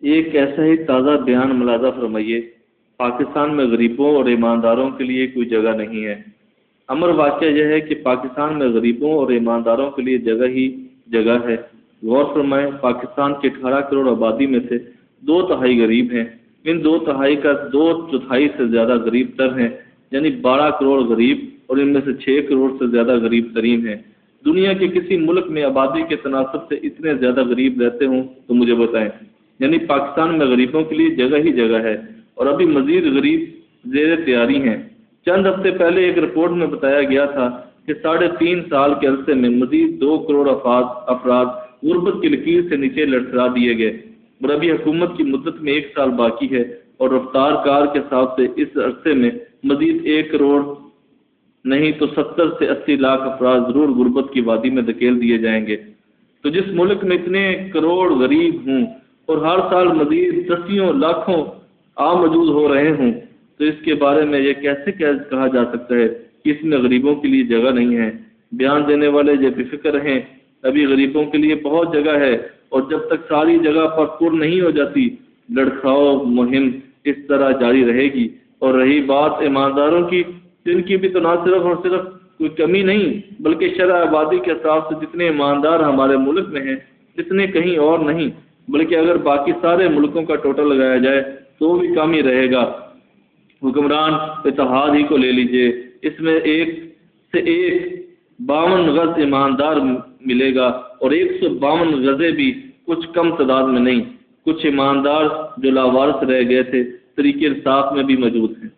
ایک ایسا ہی تازہ بیان ملاحظہ فرمائیے، پاکستان میں غریبوں اور ایمانداروں کے لیے کوئی جگہ نہیں ہے۔ امر واقعہ یہ ہے کہ پاکستان میں غریبوں اور ایمانداروں کے لیے جگہ ہی جگہ ہے۔ غور فرمائیں، پاکستان کے 18 کروڑ آبادی میں سے 2/3 غریب ہیں۔ ان 2/3 کا 2/4 سے زیادہ غریب تر ہیں، یعنی 12 کروڑ غریب، اور ان میں سے 6 کروڑ سے زیادہ غریب ترین ہیں۔ دنیا کے کسی ملک میں آبادی کے تناسب سے اتنے زیادہ غریب رہتے ہوں تو مجھے بتائیں۔ یعنی پاکستان میں غریبوں کے لیے جگہ ہی جگہ ہے، اور ابھی مزید غریب زیر تیاری ہیں۔ چند ہفتے پہلے ایک رپورٹ میں بتایا گیا تھا کہ 3.5 سال کے عرصے میں مزید 2 کروڑ افراد غربت کی لکیر سے نیچے لٹکا دیے گئے، اور ابھی حکومت کی مدت میں 1 سال باقی ہے، اور رفتار کار کے حساب سے اس عرصے میں مزید 1 کروڑ نہیں تو 70 سے 80 لاکھ افراد ضرور غربت کی وادی میں دھکیل دیے جائیں گے۔ تو جس ملک میں اتنے کروڑ غریب ہوں اور ہر سال مزید 10 لاکھوں موجود ہو رہے ہوں، تو اس کے بارے میں یہ کیسے کہا جا سکتا ہے کہ اس میں غریبوں کے لیے جگہ نہیں ہے؟ بیان دینے والے یہ بے فکر ہیں، ابھی غریبوں کے لیے بہت جگہ ہے، اور جب تک ساری جگہ پر نہیں ہو جاتی، لڑکھڑاؤ مہم اس طرح جاری رہے گی۔ اور رہی بات ایمانداروں کی، جن کی بھی تو نہ صرف اور صرف کوئی کمی نہیں، بلکہ شرح آبادی کے حساب سے جتنے ایماندار ہمارے ملک میں ہیں اتنے کہیں اور نہیں، بلکہ اگر باقی سارے ملکوں کا ٹوٹل لگایا جائے تو بھی کم ہی رہے گا۔ حکمران اتحاد ہی کو لے لیجئے، اس میں 1 سے 52 غز ایماندار ملے گا، اور 152 غزے بھی کچھ کم تعداد میں نہیں۔ کچھ ایماندار جو لاوارث رہ گئے تھے طریق انصاف میں بھی موجود ہیں۔